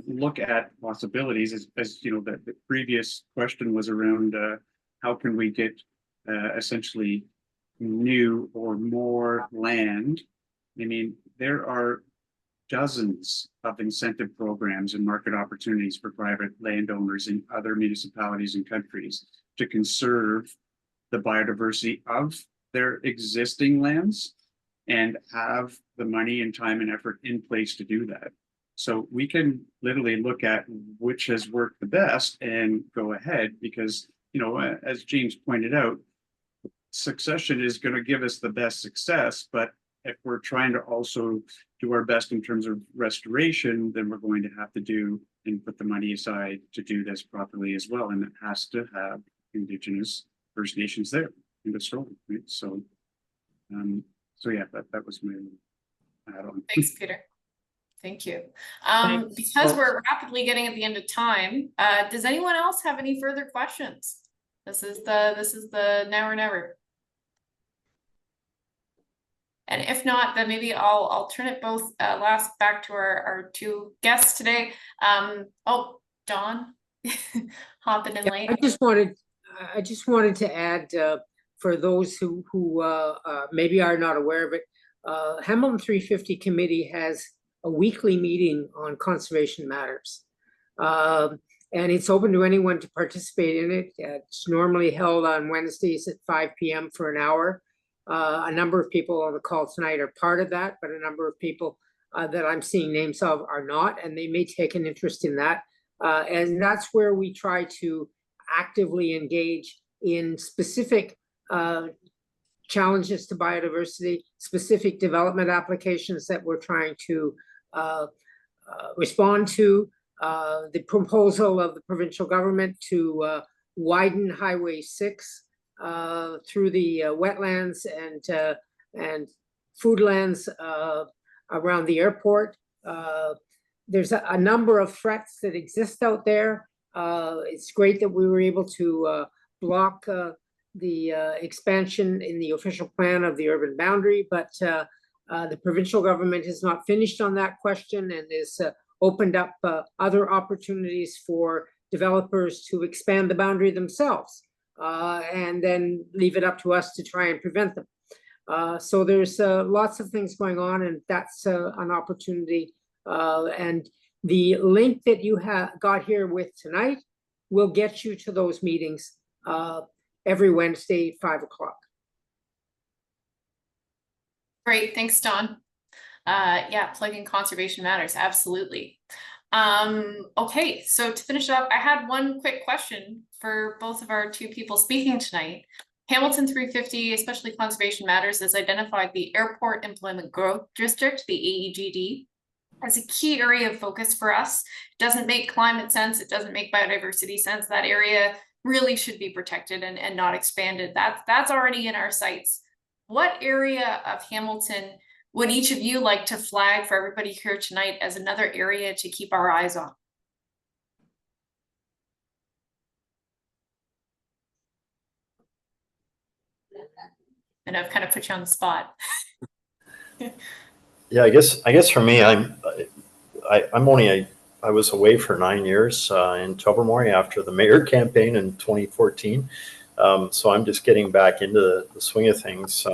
look at possibilities, as you know, the previous question was around how can we get essentially new or more land. I mean, there are dozens of incentive programs and market opportunities for private landowners in other municipalities and countries to conserve the biodiversity of their existing lands and have the money and time and effort in place to do that. So we can literally look at which has worked the best and go ahead, because, you know, as James pointed out, succession is going to give us the best success, but if we're trying to also do our best in terms of restoration, then we're going to have to do and put the money aside to do this properly as well. And it has to have Indigenous First Nations there in the story, right? So, so yeah, that was my add-on. Thanks, Peter. Thank you. Thanks. Because we're rapidly getting at the end of time, does anyone else have any further questions? This is the now or never. And if not, then maybe I'll turn it both last back to our two guests today. Oh, Dawn, hopping in late. I just wanted to add, for those who maybe are not aware of it, Hamilton 350 Committee has a weekly meeting on conservation matters. And it's open to anyone to participate in it. It's normally held on Wednesdays at 5 p.m. for an hour. A number of people on the call tonight are part of that, but a number of people that I'm seeing names of are not, and they may take an interest in that. And that's where we try to actively engage in specific challenges to biodiversity, specific development applications that we're trying to respond to. The proposal of the provincial government to widen Highway 6 through the wetlands and foodlands around the airport. There's a number of threats that exist out there. It's great that we were able to block the expansion in the official plan of the urban boundary, but the provincial government has not finished on that question and is opened up other opportunities for developers to expand the boundary themselves. And then leave it up to us to try and prevent them. So there's lots of things going on, and that's an opportunity. And the link that you have got here with tonight will get you to those meetings every Wednesday, 5 o'clock. Great, thanks, Dawn. Yeah, plugging conservation matters, absolutely. Okay, so to finish up, I had one quick question for both of our two people speaking tonight. Hamilton 350, especially Conservation Matters, has identified the Airport Employment Growth District, the AEGD, as a key area of focus for us. It doesn't make climate sense, it doesn't make biodiversity sense. That area really should be protected and not expanded. That's already in our sights. What area of Hamilton would each of you like to flag for everybody here tonight as another area to keep our eyes on? And I've kind of put you on the spot. Yeah, I guess for me, I was away for 9 years in Tobermory after the mayor campaign in 2014. So I'm just getting back into the swing of things.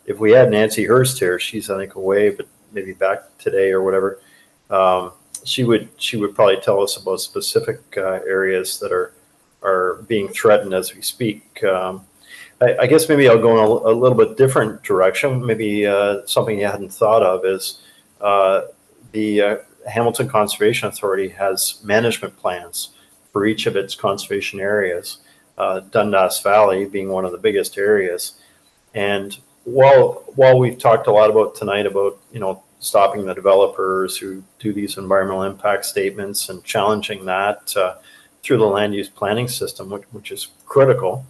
If we had Nancy Hurst here, she's I think away, but maybe back today or whatever. She would probably tell us about specific areas that are being threatened as we speak. I guess maybe I'll go in a little bit different direction. Maybe something you hadn't thought of is the Hamilton Conservation Authority has management plans for each of its conservation areas, Dundas Valley being one of the biggest areas. And while we've talked a lot about tonight about, you know, stopping the developers who do these environmental impact statements and challenging that through the land use planning system, which is critical,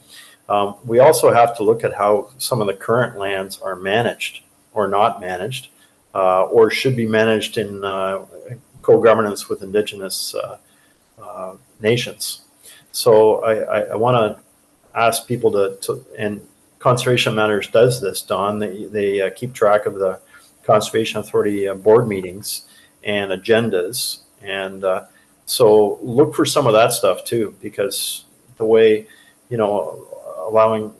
we also have to look at how some of the current lands are managed or not managed, or should be managed in co-governance with Indigenous nations. So I want to ask people to, and Conservation Matters does this, Don. They keep track of the Conservation Authority board meetings and agendas, and so look for some of that stuff too, because the way, you know, allowing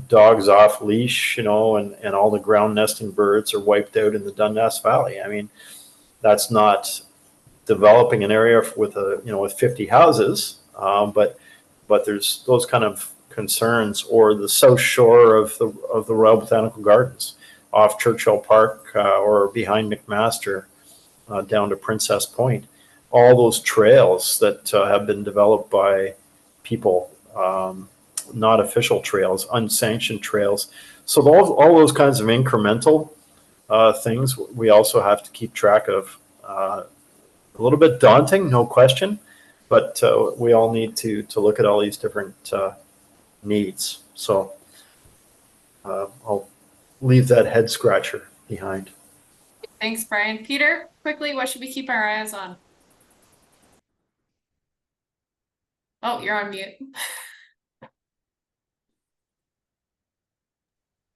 dogs off leash, you know, and all the ground nesting birds are wiped out in the Dundas Valley. I mean, that's not developing an area with with 50 houses, but there's those kind of concerns. Or the south shore of the Royal Botanical Gardens, off Churchill Park or behind McMaster down to Princess Point. All those trails that have been developed by people, not official trails, unsanctioned trails. So all those kinds of incremental things we also have to keep track of. A little bit daunting, no question, but we all need to look at all these different needs. So I'll leave that head scratcher behind. Thanks, Brian. Peter, quickly, what should we keep our eyes on? Oh, you're on mute.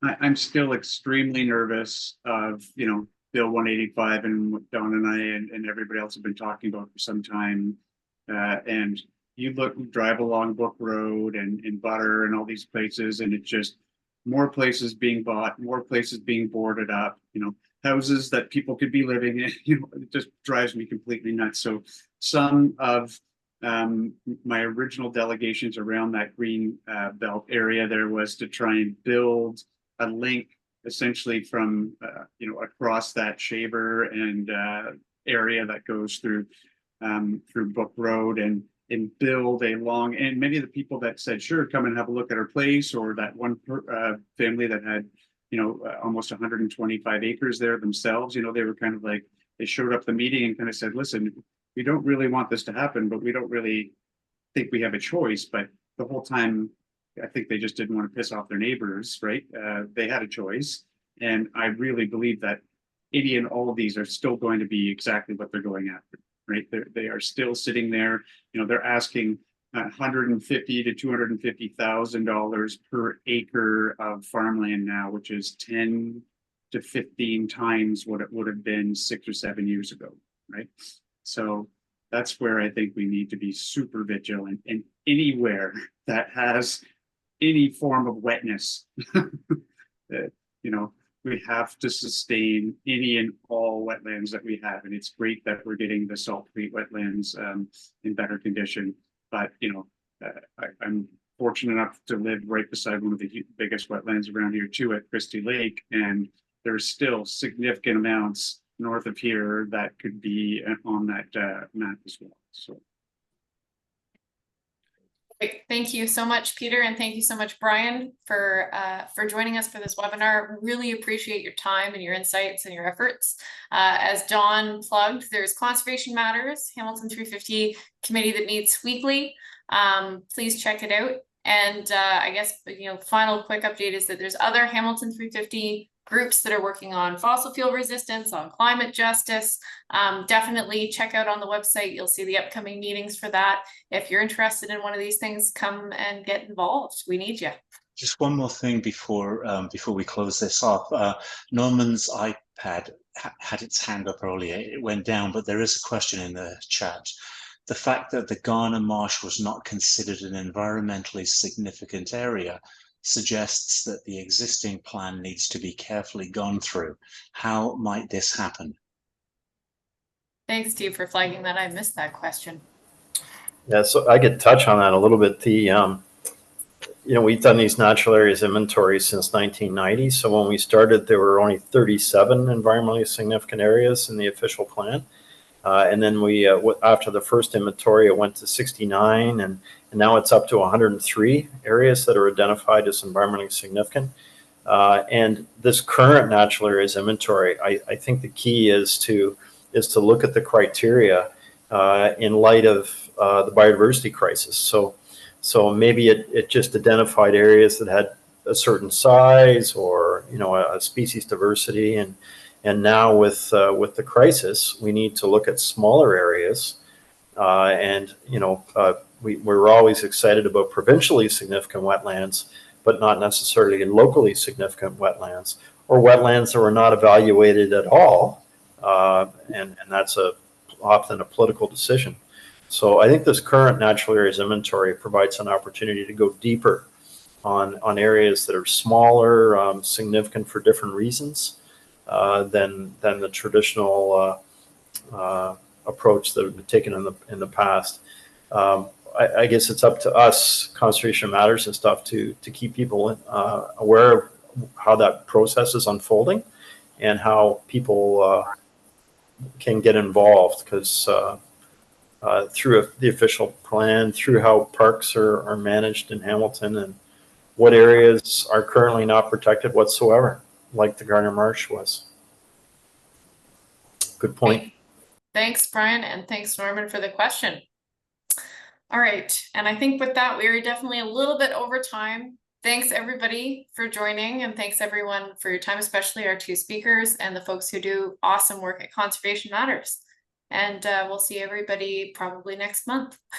I'm still extremely nervous of, you know, Bill 185 and what Don and I and everybody else have been talking about for some time. And you drive along Book Road and Butter and all these places, and it's just more places being bought, more places being boarded up, you know, houses that people could be living in. You know, it just drives me completely nuts. So some of my original delegations around that green belt area there was to try and build a link essentially from across that Shaver and area that goes through Book Road and build a long, and many of the people that said sure, come and have a look at our place, or that one family that had almost 125 acres there themselves, you know, they were kind of like, they showed up the meeting and kind of said, listen, we don't really want this to happen, but we don't really think we have a choice. But the whole time, I think they just didn't want to piss off their neighbors, right? They had a choice. And I really believe that any and all of these are still going to be exactly what they're going after, right? They are still sitting there, you know, they're asking $150,000 to $250,000 per acre of farmland now, which is 10 to 15 times what it would have been 6 or 7 years ago, right? So that's where I think we need to be super vigilant, and anywhere that has any form of wetness, we have to sustain any and all wetlands that we have. And it's great that we're getting the Salt Creek wetlands in better condition. But, I'm fortunate enough to live right beside one of the biggest wetlands around here too, at Christie Lake. And there's still significant amounts north of here that could be on that map as well. So. Great. Thank you so much, Peter, and thank you so much, Brian, for joining us for this webinar. Really appreciate your time and your insights and your efforts. As Don plugged, there's Conservation Matters, Hamilton 350 committee that meets weekly. Please check it out. And I guess, final quick update is that there's other Hamilton 350 groups that are working on fossil fuel resistance, on climate justice. Definitely check out on the website. You'll see the upcoming meetings for that. If you're interested in one of these things, come and get involved. We need you. Just one more thing before we close this off. Norman's iPad had its hand up earlier. It went down, but there is a question in the chat. The fact that the Ghana Marsh was not considered an environmentally significant area suggests that the existing plan needs to be carefully gone through. How might this happen? Thanks, Steve, for flagging that. I missed that question. Yeah, so I could touch on that a little bit. We've done these natural areas inventories since 1990. So when we started, there were only 37 environmentally significant areas in the official plan. And then we, after the first inventory, it went to 69, and now it's up to 103 areas that are identified as environmentally significant. And this current natural areas inventory, I think the key is to look at the criteria in light of the biodiversity crisis. So maybe it just identified areas that had a certain size, or a species diversity, and now with the crisis, we need to look at smaller areas. And we're always excited about provincially significant wetlands, but not necessarily locally significant wetlands, or wetlands that were not evaluated at all. And that's often a political decision. So I think this current natural areas inventory provides an opportunity to go deeper on areas that are smaller, significant for different reasons than the traditional approach that have been taken in the past. I guess it's up to us, Conservation Matters and stuff, to keep people aware of how that process is unfolding and how people can get involved, because through the official plan, through how parks are managed in Hamilton, and what areas are currently not protected whatsoever, like the Garner Marsh was. Good point. Thanks, Brian, and thanks, Norman, for the question. All right, and I think with that, we are definitely a little bit over time. Thanks, everybody, for joining, and thanks, everyone, for your time, especially our two speakers and the folks who do awesome work at Conservation Matters. And we'll see everybody probably next month.